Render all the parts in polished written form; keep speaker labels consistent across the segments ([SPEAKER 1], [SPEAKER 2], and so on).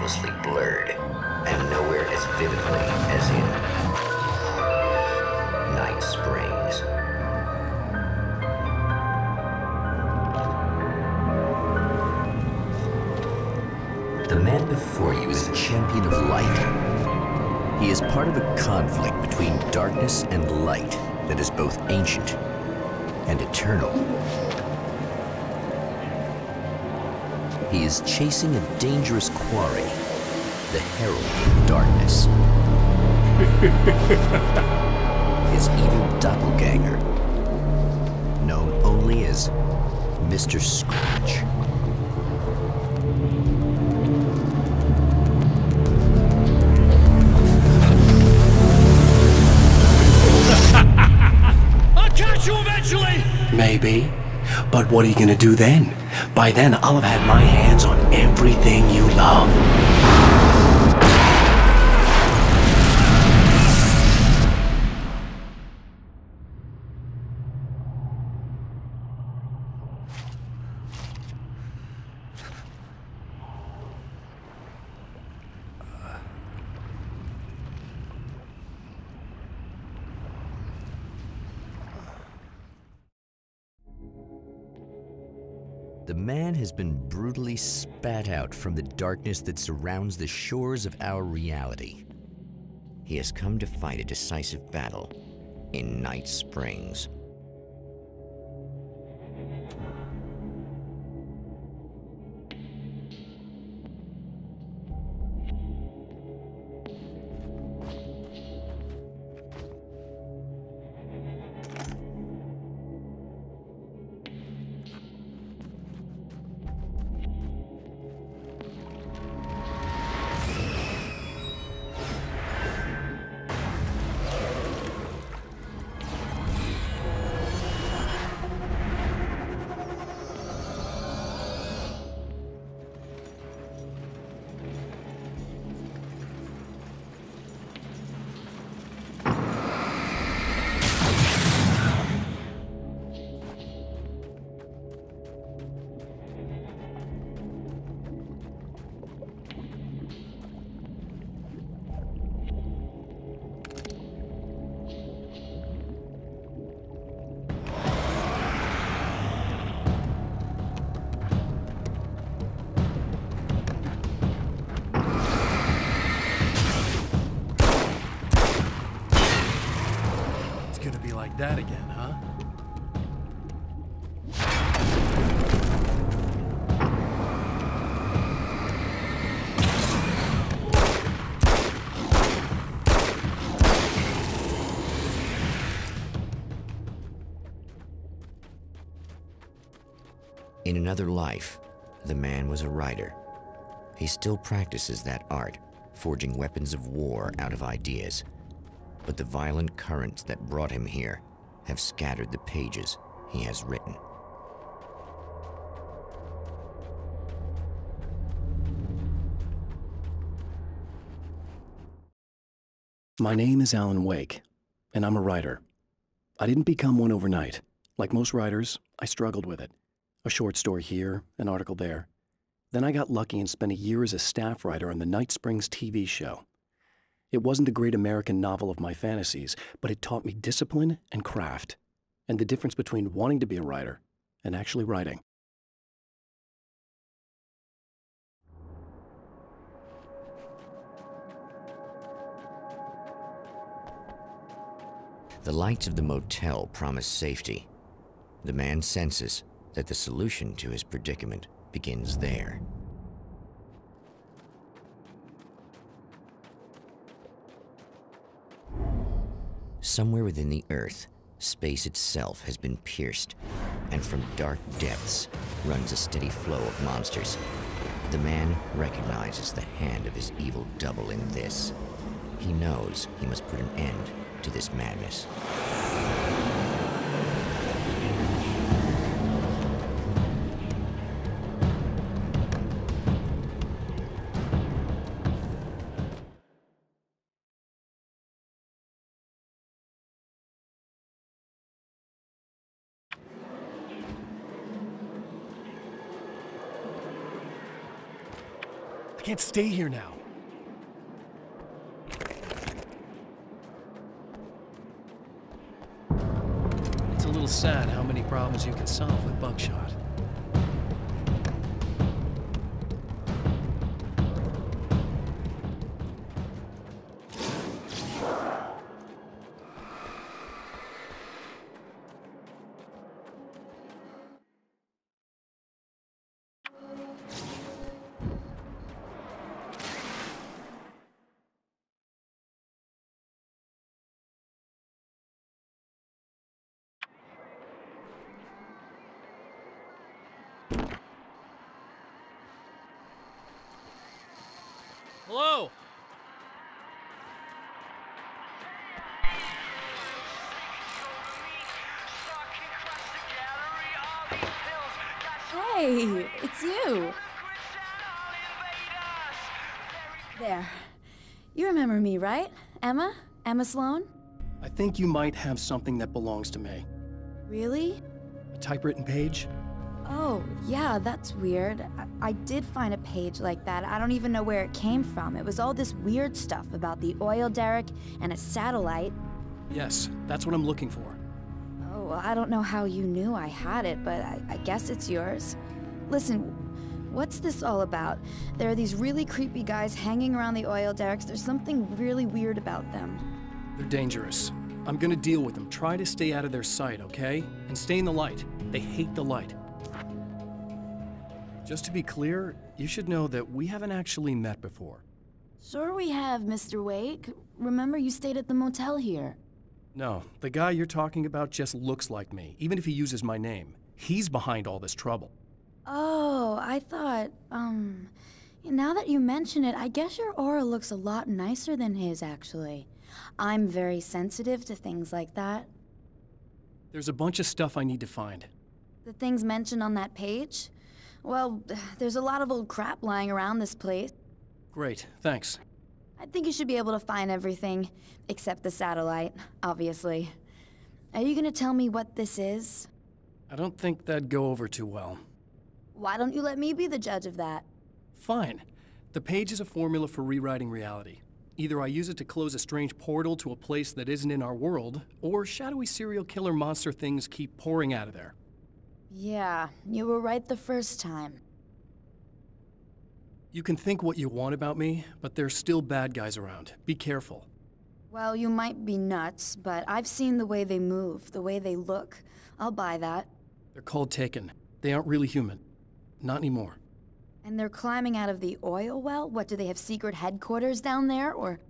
[SPEAKER 1] seamlessly blurred, and nowhere as vividly as in Night Springs. The man before you is a champion of light. He is part of a conflict between darkness and light that is both ancient and eternal. He is chasing a dangerous quarry, the herald of darkness. His evil doppelganger, known only as Mr. Scratch.
[SPEAKER 2] I'll catch you eventually!
[SPEAKER 3] Maybe. But what are you gonna do then? By then, I'll have had my hands on everything you love.
[SPEAKER 1] The man has been brutally spat out from the darkness that surrounds the shores of our reality. He has come to fight a decisive battle in Night Springs.
[SPEAKER 2] That again, huh?
[SPEAKER 1] In another life, the man was a writer. He still practices that art, forging weapons of war out of ideas. But the violent currents that brought him here have scattered the pages he has written.
[SPEAKER 3] My name is Alan Wake, and I'm a writer. I didn't become one overnight. Like most writers, I struggled with it. A short story here, an article there. Then I got lucky and spent a year as a staff writer on the Night Springs TV show. It wasn't the great American novel of my fantasies, but it taught me discipline and craft, and the difference between wanting to be a writer and actually writing.
[SPEAKER 1] The lights of the motel promise safety. The man senses that the solution to his predicament begins there. Somewhere within the earth, space itself has been pierced, and from dark depths runs a steady flow of monsters. The man recognizes the hand of his evil double in this. He knows he must put an end to this madness.
[SPEAKER 3] can't stay here now. It's a little sad how many problems you can solve with buckshot.
[SPEAKER 2] Hello?
[SPEAKER 4] Hey, it's you. There. You remember me, right? Emma? Emma Sloan?
[SPEAKER 3] I think you might have something that belongs to me.
[SPEAKER 4] Really?
[SPEAKER 3] A typewritten page?
[SPEAKER 4] Oh, yeah, that's weird. I did find a page like that. I don't even know where it came from. It was all this weird stuff about the oil derrick and a satellite.
[SPEAKER 3] Yes, that's what I'm looking for.
[SPEAKER 4] Oh, well, I don't know how you knew I had it, but I guess it's yours. Listen, what's this all about? There are these really creepy guys hanging around the oil derricks. There's something really weird about them.
[SPEAKER 3] They're dangerous. I'm gonna deal with them. Try to stay out of their sight, okay? And stay in the light. They hate the light. Just to be clear, you should know that we haven't actually met before.
[SPEAKER 4] Sure we have, Mr. Wake. Remember you stayed at the motel here.
[SPEAKER 3] No, the guy you're talking about just looks like me, even if he uses my name. He's behind all this trouble.
[SPEAKER 4] Oh, I thought, now that you mention it, I guess your aura looks a lot nicer than his, actually. I'm very sensitive to things like that.
[SPEAKER 3] There's a bunch of stuff I need to find.
[SPEAKER 4] The things mentioned on that page? Well, there's a lot of old crap lying around this place.
[SPEAKER 3] Great, thanks.
[SPEAKER 4] I think you should be able to find everything, except the satellite, obviously. Are you gonna tell me what this is?
[SPEAKER 3] I don't think that'd go over too well.
[SPEAKER 4] Why don't you let me be the judge of that?
[SPEAKER 3] Fine. The page is a formula for rewriting reality. Either I use it to close a strange portal to a place that isn't in our world, or shadowy serial killer monster things keep pouring out of there.
[SPEAKER 4] Yeah, you were right the first time.
[SPEAKER 3] You can think what you want about me, but there's still bad guys around. Be careful.
[SPEAKER 4] Well, you might be nuts, but I've seen the way they move, the way they look. I'll buy that.
[SPEAKER 3] They're called Taken. They aren't really human. Not anymore.
[SPEAKER 4] And they're climbing out of the oil well? What, do they have secret headquarters down there, or...?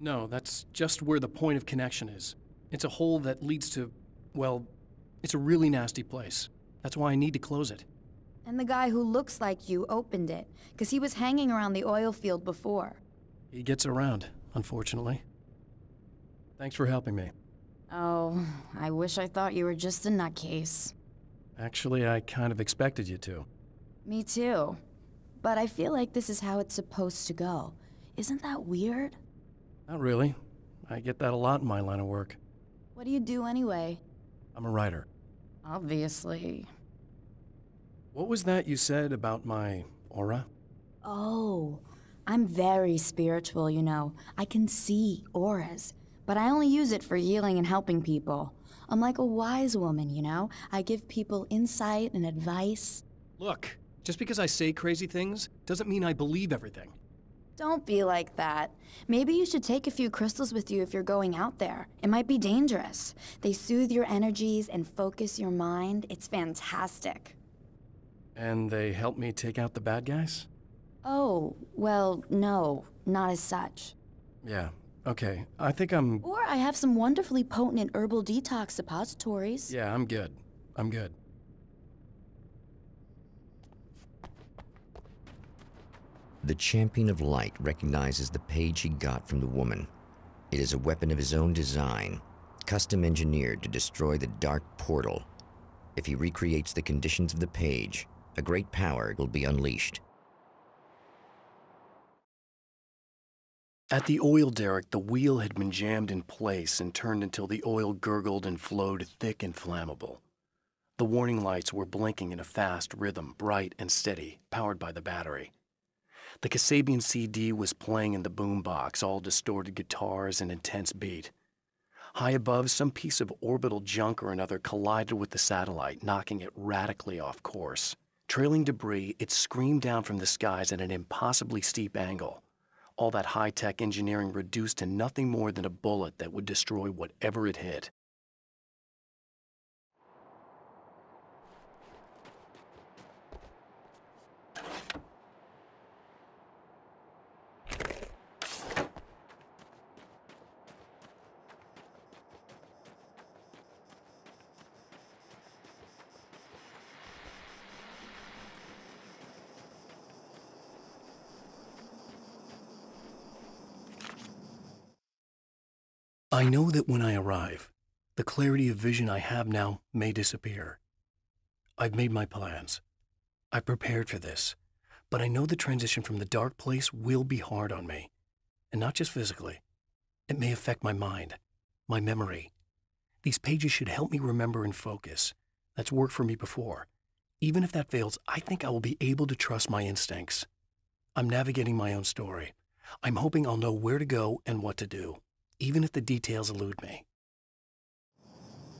[SPEAKER 3] No, that's just where the point of connection is. It's a hole that leads to, well, it's a really nasty place. That's why I need to close it.
[SPEAKER 4] And the guy who looks like you opened it, because he was hanging around the oil field before.
[SPEAKER 3] He gets around, unfortunately. Thanks for helping me.
[SPEAKER 4] Oh, I wish I thought you were just a nutcase.
[SPEAKER 3] Actually, I kind of expected you to.
[SPEAKER 4] Me too. But I feel like this is how it's supposed to go. Isn't that weird?
[SPEAKER 3] Not really. I get that a lot in my line of work.
[SPEAKER 4] What do you do anyway?
[SPEAKER 3] I'm a writer.
[SPEAKER 4] Obviously.
[SPEAKER 3] What was that you said about my aura?
[SPEAKER 4] Oh, I'm very spiritual, you know. I can see auras, but I only use it for healing and helping people. I'm like a wise woman, you know? I give people insight and advice.
[SPEAKER 3] Look, just because I say crazy things doesn't mean I believe everything.
[SPEAKER 4] Don't be like that. Maybe you should take a few crystals with you if you're going out there. It might be dangerous. They soothe your energies and focus your mind. It's fantastic.
[SPEAKER 3] And they help me take out the bad guys?
[SPEAKER 4] Oh, well, no, not as such.
[SPEAKER 3] Yeah, okay. I think I'm...
[SPEAKER 4] Or I have some wonderfully potent herbal detox suppositories.
[SPEAKER 3] Yeah, I'm good. I'm good.
[SPEAKER 1] The champion of light recognizes the page he got from the woman. It is a weapon of his own design, custom engineered to destroy the dark portal. If he recreates the conditions of the page, a great power will be unleashed.
[SPEAKER 3] At the oil derrick, the wheel had been jammed in place and turned until the oil gurgled and flowed thick and flammable. The warning lights were blinking in a fast rhythm, bright and steady, powered by the battery. The Kasabian CD was playing in the boombox, all distorted guitars and intense beat. High above, some piece of orbital junk or another collided with the satellite, knocking it radically off course. Trailing debris, it screamed down from the skies at an impossibly steep angle. All that high-tech engineering reduced to nothing more than a bullet that would destroy whatever it hit. I know that when I arrive, the clarity of vision I have now may disappear. I've made my plans. I've prepared for this, but I know the transition from the dark place will be hard on me, and not just physically. It may affect my mind, my memory. These pages should help me remember and focus. That's worked for me before. Even if that fails, I think I will be able to trust my instincts. I'm navigating my own story. I'm hoping I'll know where to go and what to do, even if the details elude me.